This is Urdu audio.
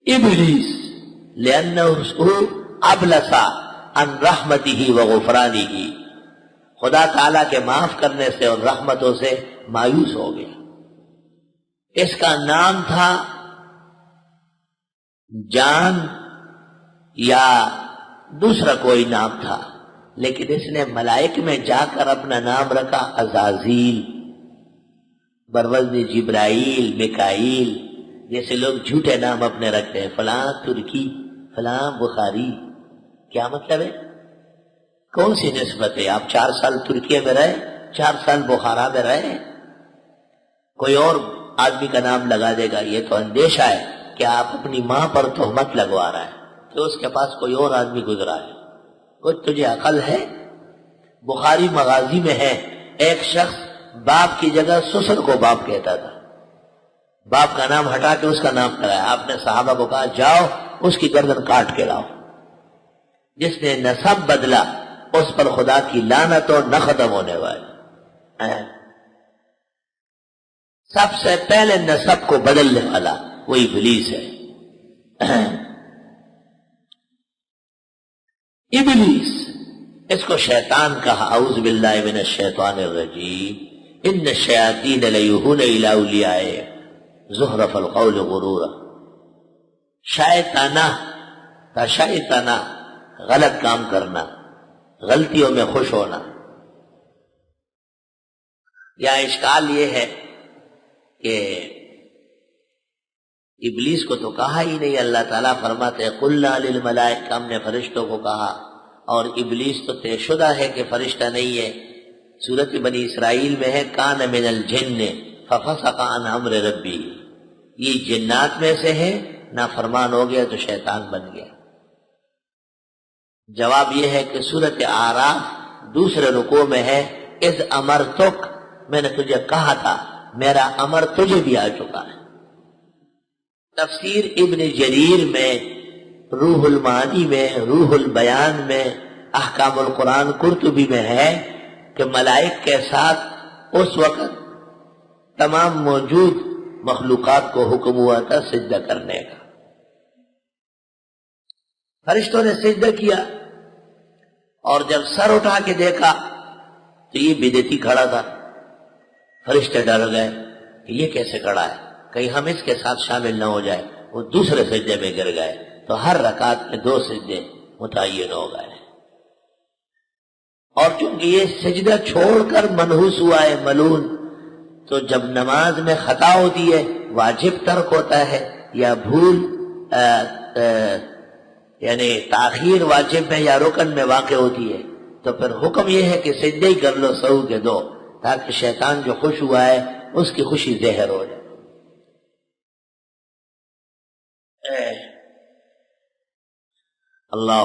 ابلیس لأنه ابلس عن رحمته وغفرانه، خدا تعالیٰ کے معاف کرنے سے اور رحمتوں سے مایوس ہو گیا۔ اس کا نام تھا جان یا دوسرا کوئی نام تھا، لیکن اس نے ملائک میں جا کر اپنا نام رکھا عزازیل، بروزن جبرائیل، میکائیل، جیسے لوگ جھوٹے نام اپنے رکھتے ہیں، فلاں ترکی، فلاں بخاری۔ کیا مطلب ہے؟ کون سی نسبت ہے؟ آپ 4 سال ترکیہ میں رہے، 4 سال بخارا میں رہے، کوئی اور آدمی کا نام لگا دے گا۔ یہ تو اندیشہ ہے کہ آپ اپنی ماں پر تہمت لگوا رہا ہے کہ اس کے پاس کوئی اور آدمی گزرا ہے۔ کچھ تجھے عقل ہے؟ بخاری مغازی میں ہے، ایک شخص باپ کی جگہ سسر کو باپ کہتا تھا، باپ کا نام ہٹا کے اس کا نام کرایا۔ آپ نے صحابہ کو کہا جاؤ اس کی گردن کاٹ کے لاؤ۔ جس نے نسب بدلا اس پر خدا کی لعنت اور نہ ختم ہونے والی۔ سب سے پہلے نسب کو بدلنے والا وہ ابلیس ہے۔ ابلیس، اس کو شیطان کہا۔ اعوذ باللہ من الشیطان الرجیم، ان الشیاطین لیوحون الی اولیاء زخرف القول غرورا۔ شیطانہ کا شیطانہ، غلط کام کرنا، غلطیوں میں خوش ہونا۔ یا اشکال یہ ہے کہ ابلیس کو تو کہا ہی نہیں، اللہ تعالیٰ فرماتے قلنا للملائکہ، ہم نے فرشتوں کو کہا، اور ابلیس تو طے شدہ ہے کہ فرشتہ نہیں ہے۔ سورۃ بنی اسرائیل میں ہے کان من الجن ففسق عن امر ربی، یہ جنات میں سے ہے، نافرمان ہو گیا تو شیطان بن گیا۔ جواب یہ ہے کہ سورۃ اعراف دوسرے رکوع میں ہے اذ امرتک، میں نے تجھے کہا تھا، میرا امر تجھے بھی آ چکا ہے۔ تفسیر ابن جریر میں، روح المعانی میں، روح البیان میں، احکام القرآن قرطبی میں ہے کہ ملائک کے ساتھ اس وقت تمام موجود مخلوقات کو حکم ہوا تھا سجدہ کرنے کا۔ فرشتوں نے سجدہ کیا، اور جب سر اٹھا کے دیکھا تو یہ بدعتی کھڑا تھا۔ فرشتے ڈر گئے کہ یہ کیسے کھڑا ہے، کہیں ہم اس کے ساتھ شامل نہ ہو جائے۔ وہ دوسرے سجدے میں گر گئے، تو ہر رکعت میں 2 سجدے متعین ہو گئے۔ اور چونکہ یہ سجدہ چھوڑ کر منحوس ہوا ہے، ملون، تو جب نماز میں خطا ہوتی ہے، واجب ترک ہوتا ہے یا بھول یعنی تاخیر واجب میں یا رکن میں واقع ہوتی ہے، تو پھر حکم یہ ہے کہ سجدے ہی کر لو سہو کے 2، تاکہ شیطان جو خوش ہوا ہے اس کی خوشی ظاہر ہو جائے۔ اللہ